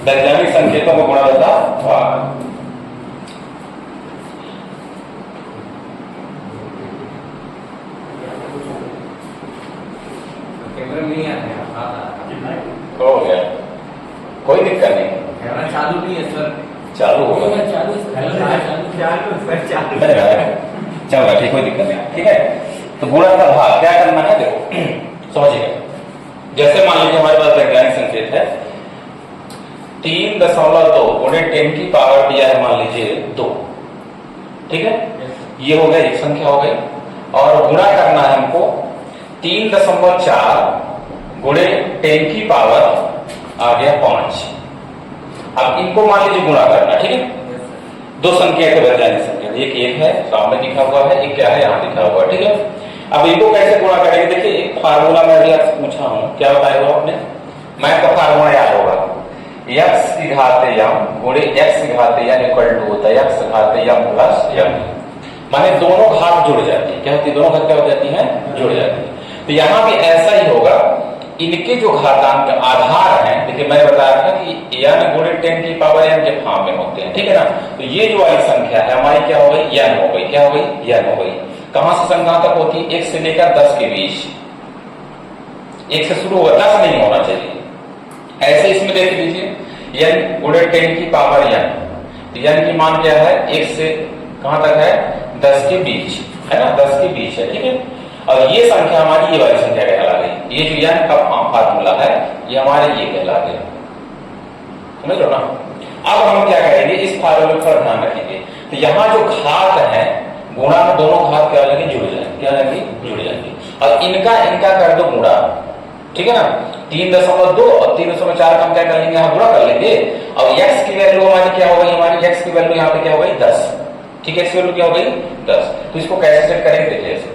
वैज्ञानिक संकेतों को गुणा तथा भाग। हो गया, कोई दिक्कत नहीं। कैमरा चालू नहीं है सर। चालू होगा, चल रहा, ठीक, कोई दिक्कत नहीं, ठीक है। तो गुणा का भाग क्या करना है, देखो समझिएगा। जैसे मान लीजिए हमारे पास वैज्ञानिक संकेत है 3.2 गुणे 10 की पावर दिया है, मान लीजिए 2, ठीक है। ये हो गया, एक संख्या हो गई, और गुणा करना है हमको 3.4 गुणे 10 की पावर आ गया 5। अब इनको मान लीजिए गुणा करना, ठीक है। दो संख्या के वैज्ञानिक संकेत, एक है सामने लिखा हुआ है, एक क्या है यहाँ लिखा हुआ है, ठीक है। अब इनको कैसे गुणा करेंगे, देखिए एक फार्मूला मैं भी आपसे पूछा हूं, क्या बताया हुआ आपने, मैथ का फार्मूला याद होगा, x की घात m गुणे x की घात n इक्वल टू होता है x घात m प्लस m। माने दोनों घात जुड़ जाती है, क्या होती है, दोनों घात क्या हो जाती है, जुड़ जाती है। तो यहां भी ऐसा ही होगा, इनके जो घातांक आधार हैं, देखिए मैं बताया था कि n गुणे 10 की पावर n के फॉर्म में होते हैं, ठीक है ना। तो ये जो वाली संख्या है हमारी क्या हो गई, n हो गई, क्या हो गई, n हो गई। कहां से संख्या तक होती है, 1 से लेकर 10 के बीच, 1 से शुरू होगा, 10 नहीं होना चाहिए। ऐसे इसमें देख लीजिए n गुणे 10 की पावर n, तो n की मान क्या है, 1 से कहां तक है, 10 के बीच, है ना, 10 के बीच है, ठीक है। और ये संख्या हमारी ये वाली संख्या कहला गई, ये जो n का फार्मूला है ये हमारे ये कहला गया, समझ लो ना। अब हम क्या करेंगे, इस फार्मूले पर ध्यान रखेंगे। तो यहाँ जो घात है, गुणा में दोनों घात क्या लगे, जुड़ जाएंगे, क्या लगे, जुड़ जाएंगे। और इनका इनका कर दो गुणा, ठीक है ना। 3.2 और 3.4 का हम क्या कर लेंगे, यहाँ गुणा कर लेंगे। और x की वैल्यू हमारी क्या हो गई, हमारी x की वैल्यू यहाँ पे क्या हो गई, 10, ठीक है। x की वैल्यू क्या हो गई, 10। तो इसको कैसे सेट करेंगे, देखिए ऐसे,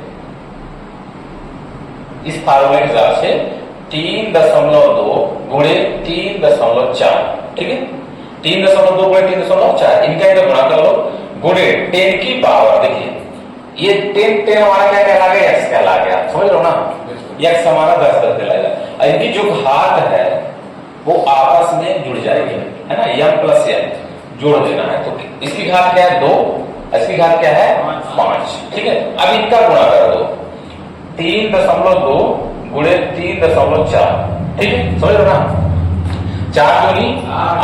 इस फार्मूले के हिसाब से 3.2 गुणे 3.4, ठीक है। 3.2 गुणे 3.4, इनका इनका गुणा कर लो, गुणे 10 की पावर, देखिए ये 10 हमारा क्या कहला गया, x कहला गया, समझ लो ना। x हमारा 10 कहलाएगा। और इनकी जो घात है वो आपस में जुड़ जाएगी, है ना, m प्लस n जोड़ देना है। तो इसकी घात क्या है, 2, इसकी घात क्या है, 5, ठीक है। अब इनका गुणा कर दो, 3.2 गुणे 3.4, ठीक है, समझ लो ना। 4 दूनी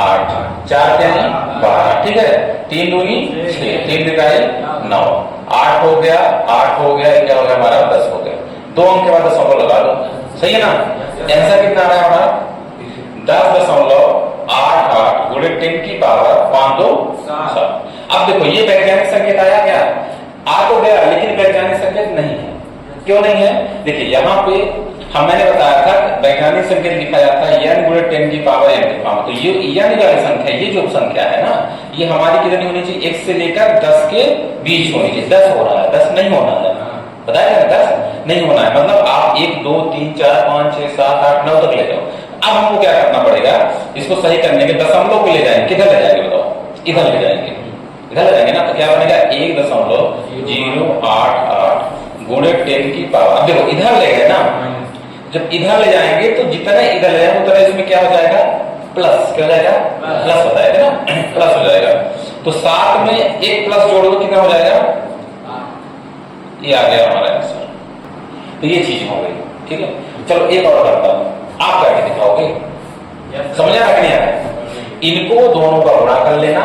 8, 4 त्यानी 12, ठीक है। 3 दूनी 6, 3 दिखाई 9, 8 हो गया, 8 हो गया, क्या हो गया हमारा, 10 हो गया। 2 अंक के बाद दशमलव लगा दो, सही है ना। आंसर कितना आ रहा है हमारा, 10.88 गुणे 10 की पावर 5 2 7। अब देखो ये वैज्ञानिक संकेत आया क्या, आ तो गया, लेकिन वैज्ञानिक संकेत नहीं है। क्यों नहीं है, देखिए यहाँ पे मैंने बताया था वैज्ञानिक संकेत लिखा जाता है n गुणे 10 की पावर n के पावर। तो ये n वाली संख्या, ये जो संख्या है ना, ये हमारी कितनी होनी चाहिए, 1 से लेकर 10 के बीच होनी चाहिए। 10 हो रहा है, 10 नहीं होना है, बताया ना, 10 नहीं होना है। मतलब आप 1 2 3 4 5 6 7 8 9 तक ले जाओ। अब हमको क्या करना पड़ेगा, इसको सही करने के दशमलव को ले जाएंगे, किधर ले जाएंगे बताओ, इधर ले जाएंगे, इधर ले जाएंगे ना। तो क्या बनेगा, 1.088 गुणे 10 की पावर। अब देखो इधर ले गए ना, जब इधर ले जाएंगे तो जितना इधर ले जाएंगे उतना इसमें क्या हो जाएगा, प्लस, क्या हो जाएगा, प्लस हो जाएगा ना, प्लस हो जाएगा। तो 7 में एक प्लस जोड़ दो, कितना हो जाएगा, ये आ गया हमारा आंसर। तो ये चीज हो गई, ठीक है। चलो एक और करता हूं, आप करके दिखाओगे, समझा ना, नहीं आया। इनको दोनों का गुणा कर लेना,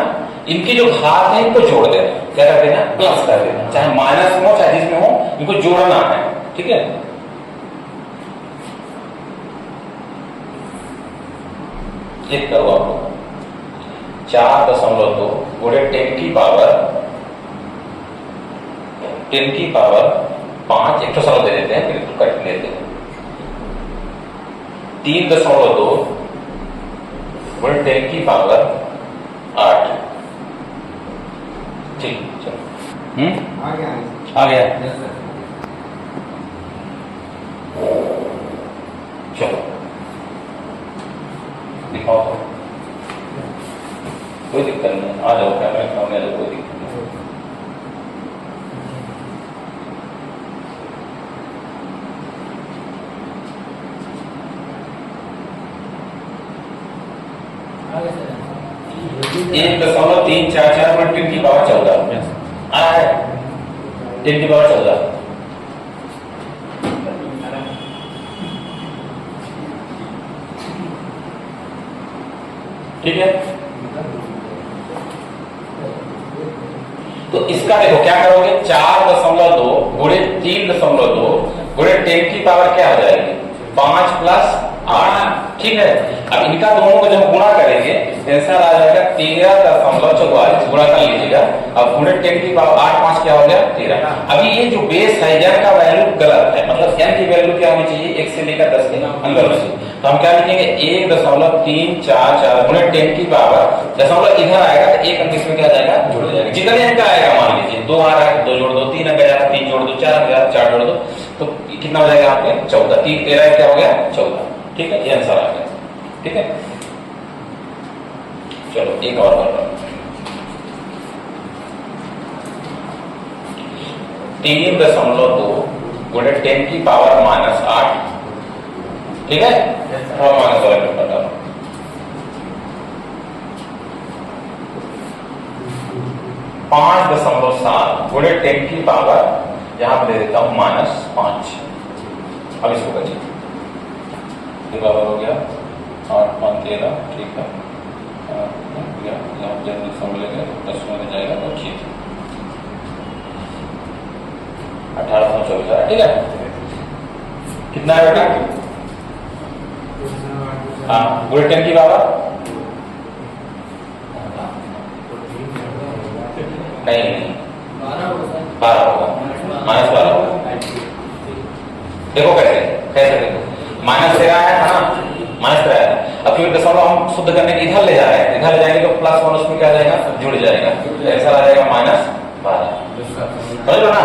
इनकी जो घात है इनको जोड़ देना, क्या कर देना, प्लस कर देना, चाहे माइनस में हो चाहे जिसमें हो, इनको जोड़ना है, ठीक है। एक करो आपको, 4.2 गुणे 10 की पावर 5, एक तो सरल दे देते हैं, फिर कट लेते हैं। 3.2 गुणे 10 की पावर 8, ठीक, चलो आ गया, चलो दिखाओ तो, कोई दिक्कत नहीं, आ जाओ कैमरे के सामने, कोई दिक्कत नहीं। 1.344 गुणे 10 की पावर 14 आया है, 10 की पावर 14। ठीक है, तो इसका देखो क्या करोगे, 4.2 गुणे 3.2 गुणे 10 की पावर क्या आ जाएगी, 5 + 8। ठीक है, अब इनका दोनों को जब गुणा करेंगे आंसर आ जाएगा 13.44, गुणा कर लीजिएगा। अब गुणे 10 की पावर 8 5 क्या हो गया 13। अभी ये जो बेस है n का वैल्यू गलत है, मतलब n की वैल्यू क्या होनी चाहिए, 1 से लेकर 10 के अंदर होनी चाहिए। तो हम क्या लिखेंगे, 1.344 गुणे 10 की पावर, दशमलव इधर आएगा तो एक अंक इसमें क्या जाएगा, जुड़ जाएगा। जितने अंक आएगा मान लीजिए 2 आ रहा है 2 जोड़ दो, 3 अंक जाएगा 3 जोड़ दो, 4 अंक जाएगा 4 जोड़ दो, तो कितना हो जाएगा आपके 14। 3 13 क्या हो गया 14। ठीक है, ये आंसर आ गया। ठीक है, चलो एक और कर रहा हूं, 3.2 गुणे 10 की पावर -8। ठीक है, और माइनस वाला कर बता रहा हूं, 5.7 गुणे 10 की पावर, यहां पर दे देता हूं -5। अब इसको करिए, बराबर हो गया 8 5 13। ठीक है, यहाँ जब समझेंगे प्लस में जाएगा तो ठीक है, 1824। ठीक है, कितना है बेटा, हाँ गुणे 10 की पावर नहीं 12 होगा, -12 होगा। देखो कैसे कैसे देखो, -13 आया था ना, -13 आया था। अब क्योंकि दशमलव हम शुद्ध करने के इधर ले जा रहे हैं, इधर ले जाएंगे तो +1 उसमें क्या जाएगा, जुड़ जाएगा, ऐसा आ जाएगा -12। समझ लो ना,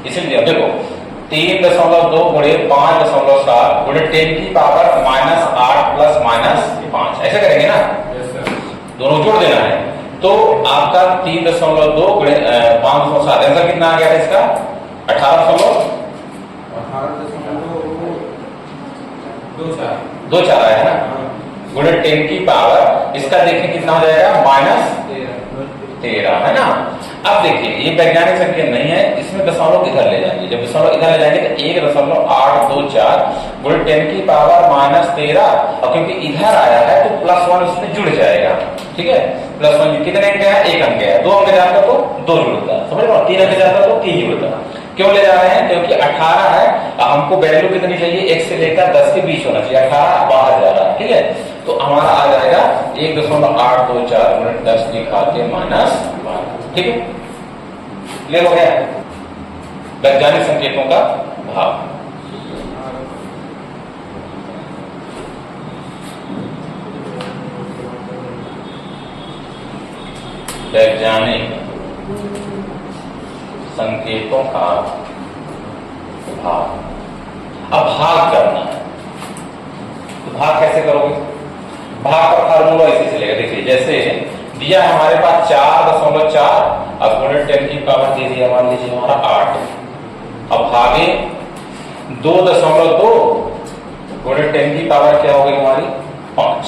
इसीलिए अब देखो 3.2 गुणे 5.7 गुणे 10 की पावर -8 + -5, ऐसे करेंगे ना, दोनों जोड़ देना है। तो आपका 3.2 गुणे 5.7 आंसर कितना आ गया था इसका, 18.24 आया है ना, गुणे 10 की पावर, इसका देखिए कितना हो जाएगा -13 है ना। अब देखिए ये वैज्ञानिक संख्या नहीं है, इसमें दशमलव इधर ले जाएंगे, जब दशमलव इधर ले जाएंगे तो 1.824 गुणे 10 की पावर -13, और क्योंकि इधर आया है तो +1 उसमें जुड़ जाएगा। ठीक है, +1 कितने अंक है, 1 अंक है, 2 अंक जाता तो 2 जुड़ता, समझ लो, 3 अंक जाता तो 3 जुड़ता। क्यों ले जा रहे हैं, क्योंकि 18 है, हमको वैल्यू कितनी चाहिए, 1 से लेकर 10 के बीच होना चाहिए, 18 बाहर जा रहा है। ठीक है, तो हमारा आ जाएगा 1.824 गुणे 10 की घात -12। ठीक है, क्लियर हो गया, वैज्ञानिक संकेतों का भाव। वैज्ञानिक संकेतों का भाग। अब भाग करना है, तो भाग कैसे करोगे, भाग का फार्मूला इसी चलेगा। देखिए जैसे दिया है हमारे पास 4.4, अब गुणे 10 की पावर दे दिया मान लीजिए हमारा 8, अब भागे 2.2 गुणे 10 की पावर क्या हो गई हमारी 5।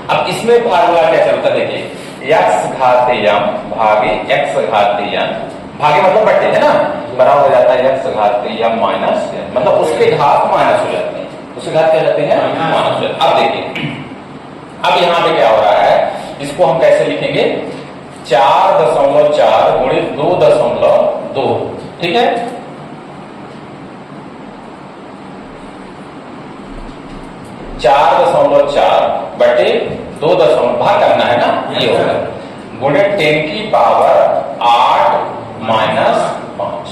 अब इसमें फार्मूला क्या चलता है, देखिए x घात m भागे x घात n, भागे मतलब बट्टे है ना, बराबर हो जाता है x घात m माइनस, मतलब उसके घात माइनस हो जाते हैं, उसके घात क्या जाते हैं माइनस हो जाते हैं। अब देखिए अब यहाँ पे क्या हो रहा है, इसको हम कैसे लिखेंगे, 4.4 गुणे 2.2। ठीक है, 4.4 बटे 2 भाग करना है ना, ये होगा गुणे 10 की पावर 8 माइनस 5।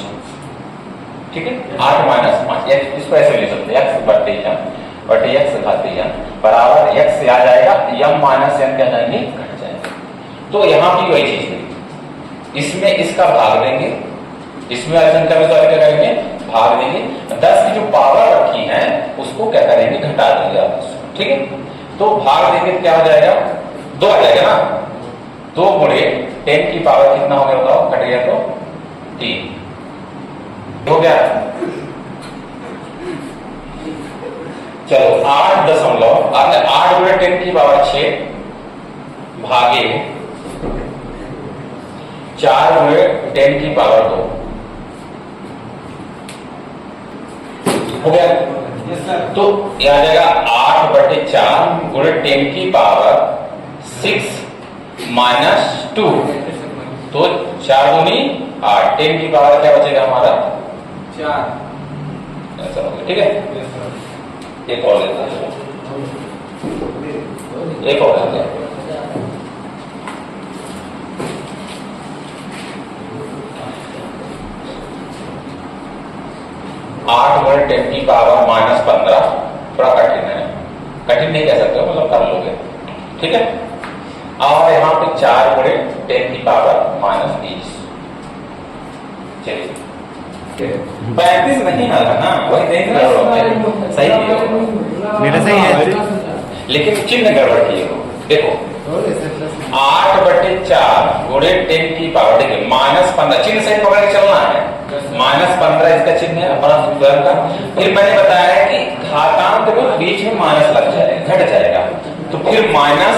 ठीक है, 8 माइनस 5, इसको ऐसे ले सकते हैं, x बटे x घात n बराबर x से आ जाएगा m माइनस n क्या जाएंगे, घट जाएंगे। तो यहां भी वही चीज है, इसमें इसका भाग देंगे, इसमें संख्या में क्या करेंगे, भाग देंगे, 10 की जो पावर रखी है उसको क्या करेंगे, घटा देंगे आप। ठीक है, तो भाग देंगे क्या हो जाएगा, 2 आ जाएगा ना, 2 गुणे 10 की पावर कितना हो गया बताओ, घट गया तो 3 हो गया। चलो 8 गुणे 10 की पावर 6 भागे 4 गुणे 10 की पावर 2 हो गया। तो यह आ जाएगा 8/4 गुणे 10 की पावर 6 माइनस 2। तो 4 दूनी 8, 10 की पावर क्या बचेगा हमारा 4। ऐसा होगा, ठीक है। एक और लेते हैं, एक और लेते हैं। 8 गुणे 10 की पावर माइनस 15 थोड़ा कठिन है, कठिन नहीं कह सकते, मतलब कर लोगे, ठीक है। और यहाँ पे 4 गुणे 10 की पावर माइनस 20। चलिए 35 नहीं आ रहा ना, वही देख रहे हो, सही है, मेरा सही है, लेकिन चिन्ह गड़बड़ किए हो। देखो 8/4 गुणे 10 की पावर, देखिए माइनस 15, चिन्ह सही पकड़ के चलना है। माइनस 15 इसका चिन्ह है अपना स्वयं का। फिर मैंने बताया कि घातांक में बीच में माइनस लग जाएगा, घट जाएगा, तो फिर माइनस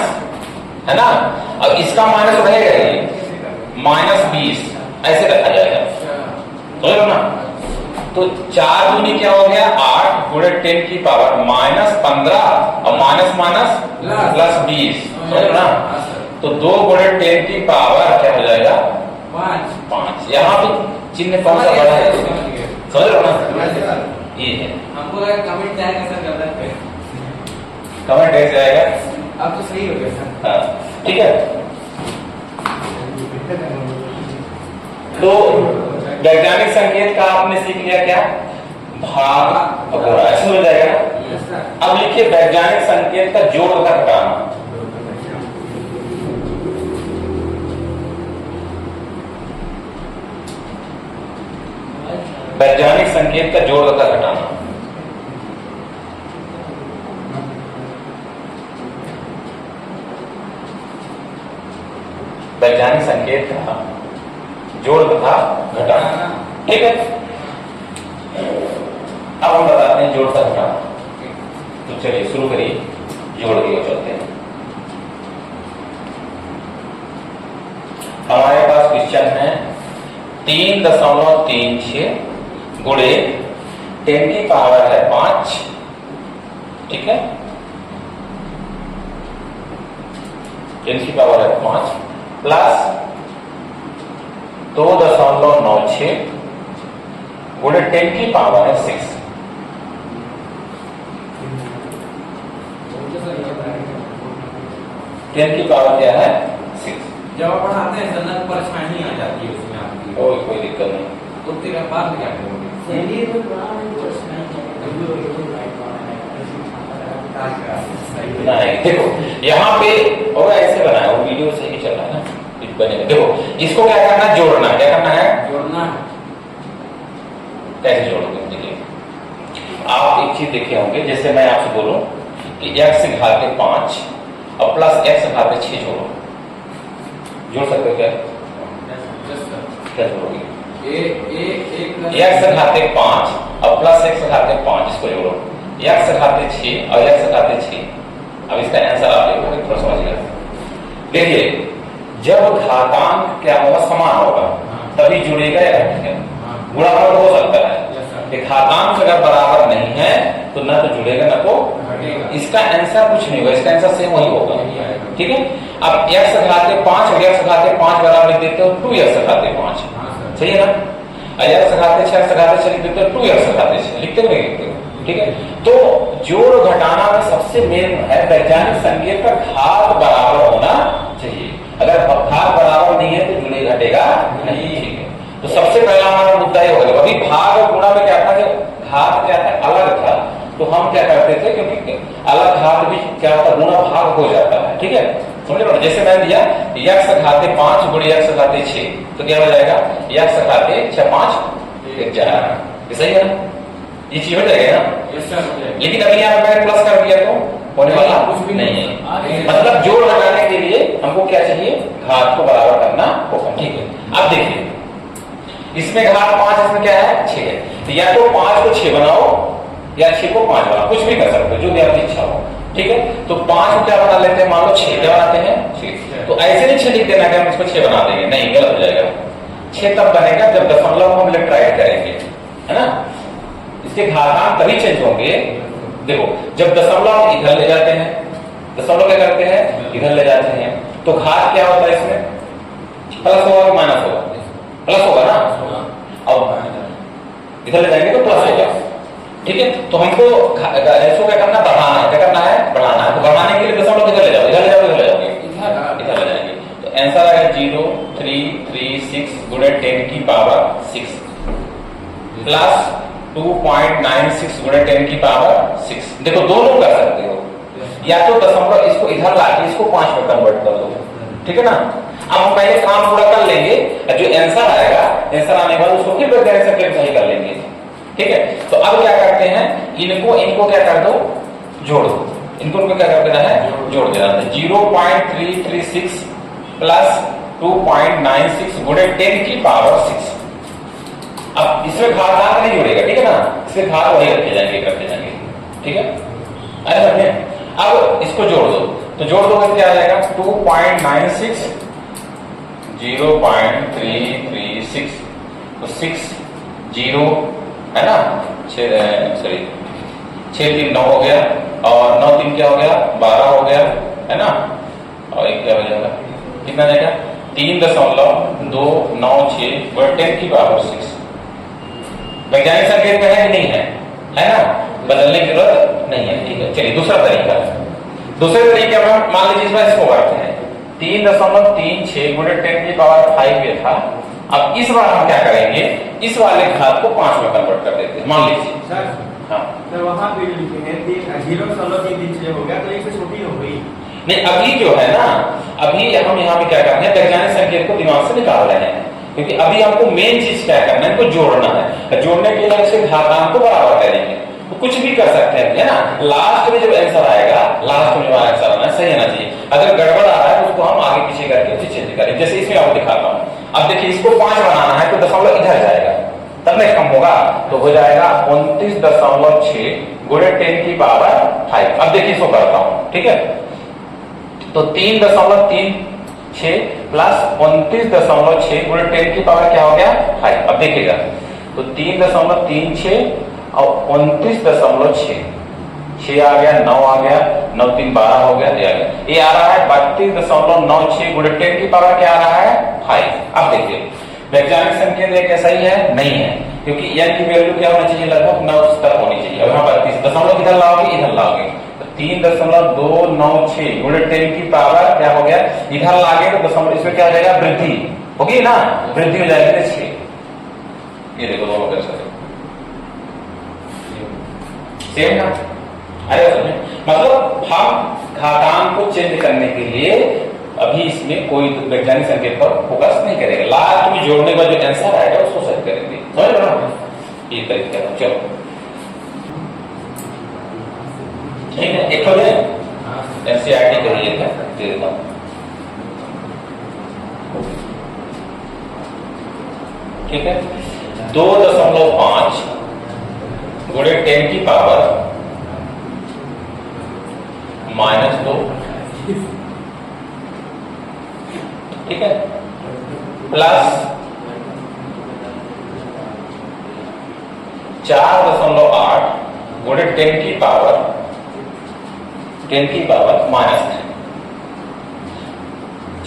है ना। अब इसका माइनस रहेगा ये माइनस 20 ऐसे रखा जाएगा, समझ ना। तो 4 दूनी क्या हो गया 8 गुणे 10 की पावर माइनस 15 और माइनस माइनस प्लस 20, समझ ना। तो 2 गुणे 10 की पावर क्या हो जाएगा 5। यहाँ पे चिन्ह कौन सा बड़ा है, समझ रहे हो ना, ये है। हमको कमेंट जाएगा सर, गलत है कमेंट ऐसे आएगा, अब तो सही हो गया सर। हाँ ठीक है। तो वैज्ञानिक संकेत का आपने सीख लिया क्या, भाग ऐसे हो जाएगा ना। अब लिखिए वैज्ञानिक संकेत का जोड़ तथा घटाना। वैज्ञानिक संकेत का जोड़ तथा घटाना। वैज्ञानिक संकेत का जोड़ तथा घटाना, ठीक है। अब हम बताते हैं जोड़ तथा घटाना। तो चलिए शुरू करिए, जोड़ की ओर चलते हैं। हमारे पास क्वेश्चन है 3.36 गुणे 10 की पावर है 5, ठीक है। 10 की पावर है 5 प्लस 2.96 गुणे 10 की पावर है 6। टेन की पावर क्या है 6। जब आप पढ़ाते हैं सर परेशानी आ जाती है उसमें आपकी, कोई दिक्कत नहीं, तो फिर आप बाद में क्या करोगे। नहीं देखो यहाँ पे और ऐसे बनाया, वो वीडियो सही चल रहा है ना, बनेगा। देखो इसको क्या करना है, जोड़ना, क्या करना है, जोड़ना है। कैसे जोड़ोगे, देखिए आप एक चीज देखे होंगे, जैसे मैं आपसे बोलूं कि x घाते 5 और प्लस x घाते 6 जोड़ो, जोड़ सकते हो क्या, क्या जोड़ोगे, x घाते 5 और प्लस x घाते 5, इसको जोड़ो, x घाते 6 और x घाते 6। अब इसका आंसर आप देखोगे, थोड़ा समझिएगा। देखिए जब घातांक क्या होगा, समान होगा, तभी जुड़ेगा या घटेगा, गुणाकार हो सकता है। घातांक अगर बराबर नहीं है तो न तो जुड़ेगा न तो घटेगा। इसका आंसर कुछ नहीं होगा, इसका आंसर सेम वही होगा, ठीक है। अब x घाते 5 और x घाते 5 बराबर लिख देते हो 2x घाते 5, सही है ना। x घाते 6 x घाते 6 लिख देते हो 2x घाते 6, लिखते हो नहीं लिखते हो, ठीक है। तो जोड़ घटाना में सबसे मेन है वैज्ञानिक संकेत का घात बराबर होना चाहिए। अगर घात बराबर नहीं है तो जुड़े घटेगा नहीं, ठीक है। तो सबसे पहला हमारा मुद्दा ये होगा, अभी भाग और गुणा में क्या था, जब घात क्या था अलग था तो हम क्या करते थे, क्योंकि अलग घात भी क्या होता है, गुणा भाग हो जाता है, ठीक है, समझ लो। जैसे मैंने दिया x घाते 5 गुणे x घाते 6, तो क्या हो जाएगा x घाते 6 5 11, सही है ना, ये चीज हो जाएगा ना। लेकिन अभी यहाँ पे मैंने प्लस कर दिया तो होने वाला कुछ भी नहीं है, मतलब जोड़ लगाने के लिए हमको क्या चाहिए, घात को बराबर करना होगा, ठीक है। अब देखिए इसमें घात 5, इसमें क्या है 6 है, तो या तो 5 को 6 बनाओ या 6 को 5 बना, कुछ भी कर सकते हो, जो भी आपकी इच्छा हो। ठीक है, तो 5 को क्या बना लेते हैं, मान लो 6 क्या बनाते हैं 6। तो ऐसे नहीं 6 लिख देना कि हम इसको 6 बना देंगे, नहीं, गलत हो जाएगा। 6 तब बनेगा जब दशमलव हम लेफ्ट करेंगे, है ना। इसके घातांक तभी चेंज होंगे, देखो जब दशमलव इधर ले जाते हैं, दशमलव क्या करते हैं, इधर ले जाते हैं, तो घात क्या होता है इसमें, प्लस होगा कि माइनस होगा, प्लस होगा ना। अब इधर ले जाएंगे तो प्लस होगा। ठीक है, तो हमको इसको क्या करना है, बढ़ाना है, क्या करना है, बढ़ाना है। तो बढ़ाने के लिए दशमलव इधर ले जाओ, इधर ले जाओ, इधर ले जाओगे, इधर ले जाएंगे। तो आंसर आएगा 0336 गुणे 10 की पावर 6 प्लस 2.96 गुणे 10 की पावर 6। देखो दोनों कर सकते हो, या तो दशमलव इसको इधर लाके इसको 5 में कन्वर्ट कर दो, ठीक है ना। अब हम पहले काम पूरा कर लेंगे, जो आंसर आएगा, आंसर आने के बाद उसको फिर सही कर लेंगे। ठीक है, तो अब क्या करते हैं, इनको क्या कर दो, जोड़ दो, इनको क्या कर देना है, जोड़ देना है। 0.336 प्लस 2.96 गुणे 10 की पावर 6। अब इसमें घात नहीं जुड़ेगा, ठीक है ना, इसमें घात वही रखे जाएंगे, ठीक है। अरे समझे, अब इसको जोड़ दो, तो जोड़ दो क्या आ जाएगा, 2.96 0.336, तो 6 0 है ना, 6 3 9 हो गया, और 9 3 क्या हो गया, 12 हो गया, है ना। और एक क्या हो जाएगा, कितना जाएगा, 3.296 गुणे 10 की पावर 6। वैज्ञानिक संकेत में है कि नहीं है ना, बदलने की जरूरत नहीं है। ठीक है, चलिए दूसरा तरीका, दूसरे तरीके में मान लीजिए इसमें इसको करते हैं, 3.36 गुणे 10 की पावर 5 ये था। अब इस बार हम क्या करेंगे, इस वाले घात को 5 में कन्वर्ट कर देते हैं, मान लीजिए सर। हाँ सर, वहां पे लिखेंगे 0.36 हो गया, तो एक से छोटी हो गई। नहीं, अभी जो है ना, अभी हम यहाँ पे क्या कर रहे हैं, वैज्ञानिक संकेत को दिमाग से निकाल रहे हैं, क्योंकि अभी हमको मेन चीज क्या करना है, इनको जोड़ना है। जोड़ने के लिए इसके घातांक को बराबर करेंगे, तो कुछ भी कर सकते हैं, है ना। लास्ट में जब आंसर आएगा, लास्ट में जो आंसर आना है सही आना चाहिए। अगर गड़बड़ आ रहा है तो उसको हम आगे पीछे करके फिर चेंज करें, जैसे इसमें आपको दिखाता हूँ। अब देखिए इसको 5 बनाना है, तो दशमलव इधर जाएगा, तब नहीं कम होगा, तो हो जाएगा 29.6 गुणे 10 की पावर 5। अब देखिए इसको करता हूँ, ठीक है। तो 3.36 प्लस 29.6 गुणे 10 की पावर क्या हो गया, 5। अब देखिएगा, तो 3.36 और 29.6, 6 आ गया, 9 आ गया, 9 3 12 हो गया, ये आ रहा है 32.96 गुणे 10 की पावर क्या आ रहा है, 5। अब देखिए वैज्ञानिक संकेत एक ऐसा ही है, नहीं है, क्योंकि n की वैल्यू क्या होनी चाहिए, लगभग 9 तक होनी चाहिए। अब यहाँ 32 दशमलव किधर लाओगे, इधर लाओगे, तो 3.296 गुणे 10 की पावर क्या हो गया, इधर लागे तो दशमलव, इसमें क्या हो जाएगा, वृद्धि होगी ना, वृद्धि हो जाएगी 6। ये देखो दोनों कैसे सेम ना। अरे मतलब हम घातांक को चेंज करने के लिए अभी इसमें कोई वैज्ञानिक संकेत पर फोकस नहीं करेंगे, लास्ट में जोड़ने का जो आंसर आएगा उसको सही करेंगे, समझ रहे हो, ये तरीका है। चलो ठीक है, एक हो जाए एनसीईआरटी का ये था, दे देता हूं, ठीक है। 2.5 गुणे 10 की पावर -2, ठीक है, प्लस 4.8 गुणे 10 की पावर -3।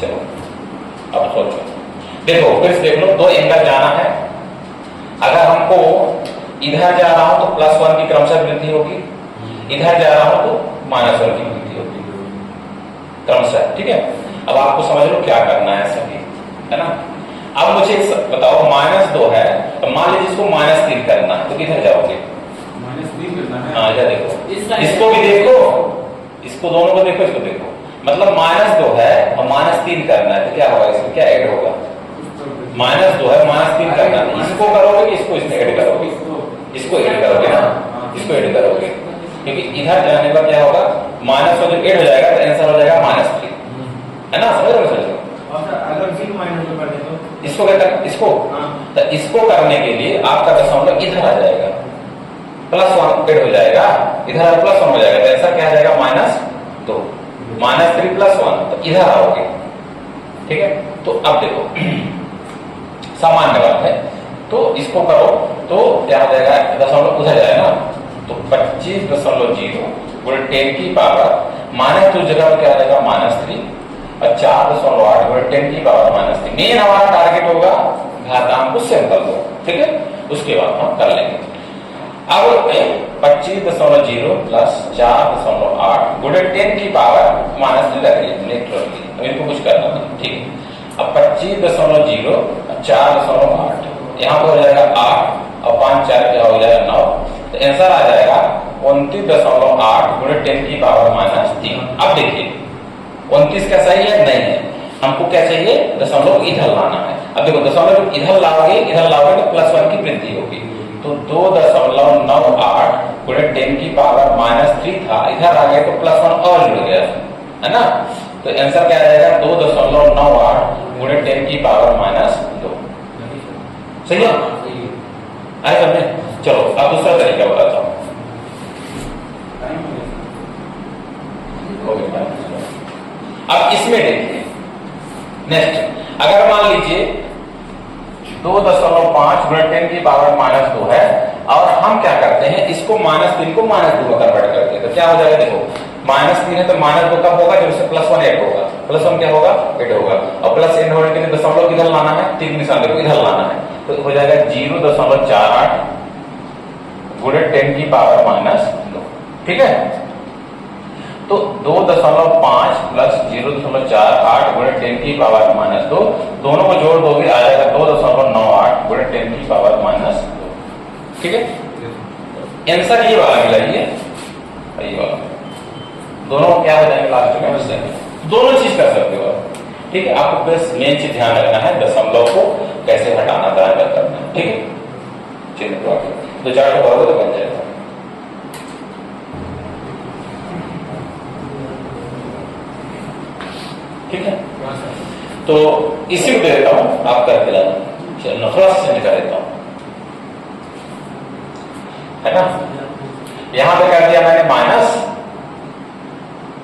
चलो अब सोचो, देखो फिर से देख लो, 2 एंगल जाना है। अगर हमको इधर जा रहा हूं तो +1 की क्रमशः वृद्धि होगी, इधर जा रहा हूं तो -1 की वृद्धि होगी क्रमशः, ठीक है। अब आपको समझ लो क्या करना है सभी, है ना। अब मुझे बताओ -2 है, तो मान लीजिए इसको -3 करना है, तो किधर जाओगे, -3 करना है। हाँ, इधर देखो, इसको भी देखो, इसको दोनों को देखो, इसको देखो, मतलब -2 है और -3 करना है, तो क्या होगा, इसमें क्या ऐड होगा, -2 है, -3 करना है, इसको करोगे कि इसको इसमें ऐड करोगे, इसको ऐड करोगे ना, इसको ऐड करोगे, क्योंकि इधर जाने पर क्या होगा, -1 जब ऐड हो जाएगा तो आंसर हो जाएगा -3, है ना, समझ रहे हो। अगर 0 -2 कर दे तो इसको कहते हैं, इसको तो इसको करने के लिए आपका दशमलव इधर आ जाएगा, +1 ऐड हो जाएगा, इधर +1 हो जाएगा, तो ऐसा क्या आ जाएगा -2, -3 +1, तो इधर आओगे। ठीक है, तो अब देखो सामान्य बात है, तो इसको करो तो क्या हो जाएगा, दशमलव उधर जाएगा ना, तो 25.0 गुणे 10 की पावर -2 जगह पर क्या आ जाएगा -3 और 4.8 गुणे 10 की पावर -3। मेन हमारा टारगेट होगा घातांक को सिंपल दो, ठीक है, उसके बाद हम कर लेंगे। अब 25.0 प्लस 4.8 गुणे 10 की पावर -3 लग रही है लिटरली, तो इनको कुछ करना नहीं, ठीक है। अब 25.0 4.8 यहाँ पर हो जाएगा 8 और 5 4 क्या हो जाएगा 9, तो आंसर आ जाएगा 29.8 गुणे 10 की पावर -3। अब देखिए 29 क्या सही है, नहीं है, हमको क्या चाहिए, दशमलव इधर लाना है। अब देखो दशमलव इधर लाओगे तो +1 की वृद्धि होगी, तो 2.98 गुणे 10 की पावर -3 था, इधर आ गया तो +1 और जुड़ गया, है ना, तो आंसर क्या आ जाएगा 2.98 गुणे 10 की पावर -2। सही है, आए समझे। चलो अब दूसरा तरीका बताता हूं। अब इसमें देखिए नेक्स्ट, अगर मान लीजिए 2.5 गुणे 10 की पावर -2 है और हम क्या करते हैं, इसको -3 को -2 में कन्वर्ट करते हैं, तो क्या हो जाएगा, देखो -3 है तो -2 कब होगा, जब उससे +1 ऐड होगा, +1 क्या होगा, ऐड होगा, और प्लस ऐड होने के लिए दशमलव किधर लाना है, तीन निशान देखो इधर लाना है, तो हो जाएगा 0.48 गुणे 10 की पावर -2। ठीक है, तो 2.5 प्लस 0.48 गुणे 10 की पावर -2, दोनों को जोड़ दोगे आ जाएगा 2.98 गुणे 10 की पावर -2। ठीक है, आंसर ये वाला मिला, ये वाला, दोनों क्या हो जाएंगे लास्ट में, दोनों चीज कर सकते हो। ठीक है, आपको बस मेन चीज ध्यान रखना है, दशमलव को कैसे हटाना बराबर करना है। ठीक है, चिन्ह तो 4 को बराबर तो बन जाएगा। ठीक है, तो इसी को दे देता हूं, आप करके लाना, नफरत से निकाल देता हूं, है ना। यहां पे कर दिया मैंने माइनस,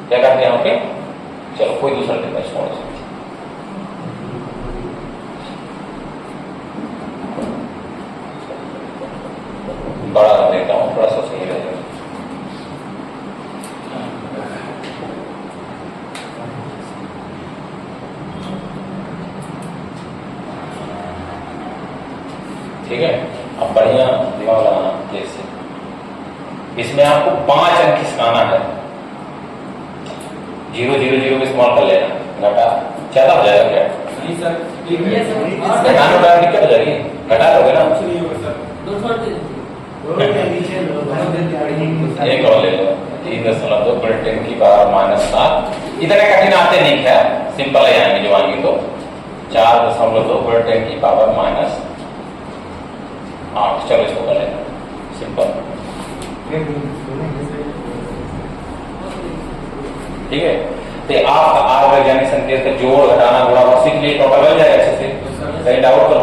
क्या कर दिया, ओके, चलो कोई दूसरा देता है, स्मॉल सा बड़ा देता हूं, थोड़ा सा सही रहेगा। ठीक है, अब बढ़िया दिमाग लगाना कैसे, इसमें आपको 5 अंक खिसकाना है, 0 0 0 को इस्तेमाल कर लेना, घटा ज्यादा हो जाएगा क्या, नहीं सर, घटाने में दिक्कत हो जाएगी, घटा लोगे ना, एक और ले लो, 3.2 गुणे 10 की पावर -7, इतने कठिन आते नहीं है, सिंपल है आएंगे जो आएंगे, तो 4.2 गुणे 10 की पावर -8, चलो इसको कर लेना सिंपल। ठीक है, तो आप वैज्ञानिक संकेत का जोड़ घटाना गुणा सीख लिए, टोटल बन जाएगा अच्छे से, कहीं डाउट तो